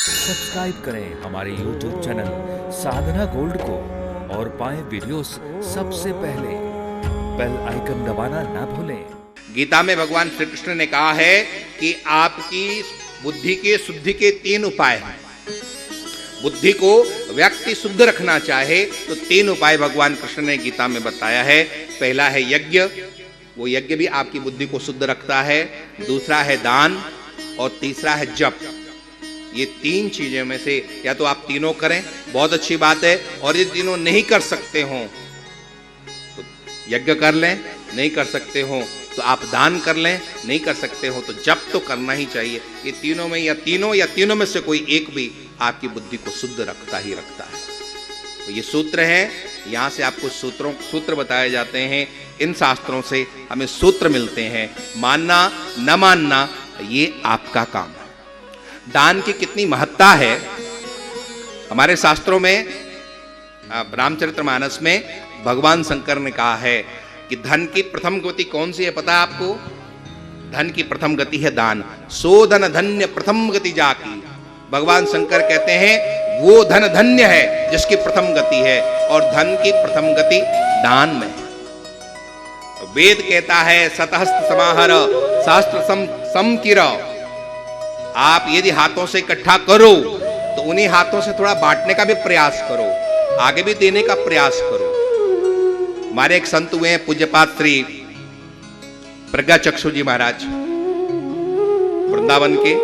Subscribe करें हमारे YouTube channel साधना gold को और पाएं वीडियोस सबसे पहले। बेल आइकन दबाना ना भूलें। गीता में भगवान श्री कृष्ण ने कहा है कि आपकी बुद्धि के शुद्धि के 3 उपाय हैं। बुद्धि को व्यक्ति शुद्ध रखना चाहे तो 3 उपाय भगवान कृष्ण ने गीता में बताया है। पहला है यज्ञ, वो यज्ञ भी आपकी बुद्धि को शुद्ध रखता है। दूसरा है दान और तीसरा है जप। ये 3 चीजें में से या तो आप तीनों करें, बहुत अच्छी बात है, और ये तीनों नहीं कर सकते हो तो यज्ञ कर लें, नहीं कर सकते हो तो आप दान कर लें, नहीं कर सकते हो तो जप तो करना ही चाहिए। ये तीनों में या तीनों में से कोई एक भी आपकी बुद्धि को शुद्ध रखता ही रखता है। तो ये सूत्र हैं, यहाँ से आपको सूत्र बताए जाते हैं। इन शास्त्रों से हमें सूत्र मिलते हैं। मानना न मानना ये आपका काम है। दान की कितनी महत्ता है हमारे शास्त्रों में, रामचरितमानस में भगवान शंकर ने कहा है कि धन की प्रथम गति कौन सी है पता है आपको? धन की प्रथम गति है दान। सो धन धन्य प्रथम गति जाकी। भगवान शंकर कहते हैं वो धन धन्य है जिसकी प्रथम गति है, और धन की प्रथम गति दान में है। तो वेद कहता है सतहस्त समाहर शास्त्र समकिर। आप यदि हाथों से इकट्ठा करो तो उन्हीं हाथों से थोड़ा बांटने का भी प्रयास करो, आगे भी देने का प्रयास करो। हमारे एक संत हुए हैं पूज्यपाद श्री प्रज्ञाचक्षु जी महाराज वृंदावन के।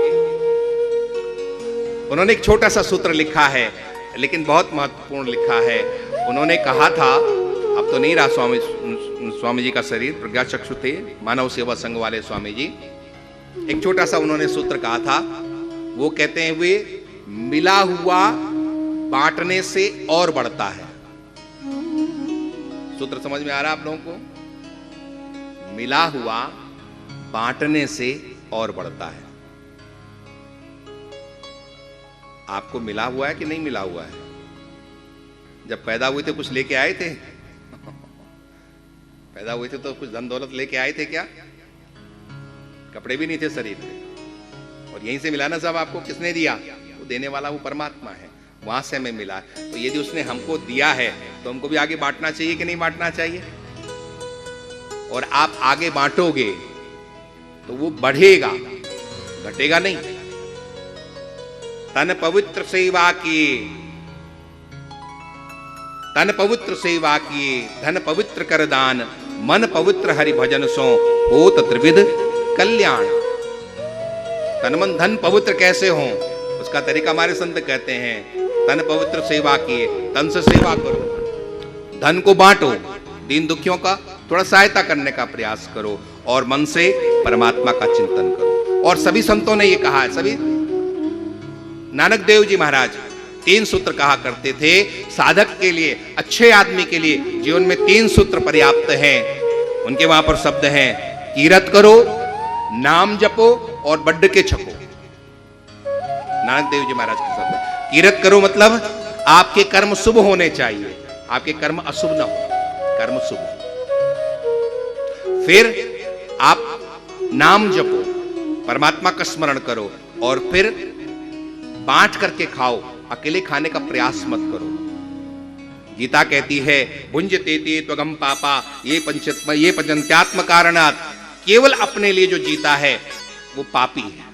उन्होंने एक छोटा सा सूत्र लिखा है, लेकिन बहुत महत्वपूर्ण लिखा है। उन्होंने कहा था, अब तो नहीं रहा स्वामी जी का शरीर, प्रज्ञाचक्षु थे, मानव सेवा संघ वाले स्वामी जी। एक छोटा सा उन्होंने सूत्र कहा था। वो कहते हैं वे मिला हुआ बांटने से और बढ़ता है। सूत्र समझ में आ रहा है आप लोगों को? मिला हुआ बांटने से और बढ़ता है। आपको मिला हुआ है कि नहीं मिला हुआ है? जब पैदा हुए थे कुछ लेके आए थे? पैदा हुए थे तो कुछ धन दौलत लेके आए थे क्या? कपड़े भी नहीं थे शरीर पे, और यहीं से मिला ना सब आपको। किसने दिया? वो देने वाला वो परमात्मा है, वहां से हमें मिला। तो यदि उसने हमको दिया है तो हमको भी आगे बांटना चाहिए कि नहीं बांटना चाहिए? और आप आगे बांटोगे तो वो बढ़ेगा, घटेगा नहीं। तन पवित्र सेवा किए, तन पवित्र सेवा किए, धन पवित्र कर दान, मन पवित्र हरि भजन सो होत त्रिविध कल्याण। तन मन धन पवित्र कैसे हो उसका तरीका हमारे संत कहते हैं तन पवित्र सेवा किए, तन से सेवा करो, धन को बांटो, दीन दुखियों का थोड़ा सहायता करने का प्रयास करो, और मन से परमात्मा का चिंतन करो। और सभी संतों ने ये कहा है, सभी नानक देव जी महाराज 3 सूत्र कहा करते थे साधक के लिए, अच्छे आदमी के लिए जीवन में 3 सूत्र पर्याप्त हैं। उनके वहां पर शब्द हैं कीरत करो, नाम जपो और बड्ड के छको। नानक देव जी महाराज के शब्द। कीरत करो मतलब आपके कर्म शुभ होने चाहिए, आपके कर्म अशुभ ना हो, कर्म शुभ। फिर आप नाम जपो, परमात्मा का स्मरण करो, और फिर बांट करके खाओ, अकेले खाने का प्रयास मत करो। गीता कहती है भुंजते ते त्वगम पापा ये पंचंत्यात्म कारणात्। केवल अपने लिए जो जीता है वो पापी है।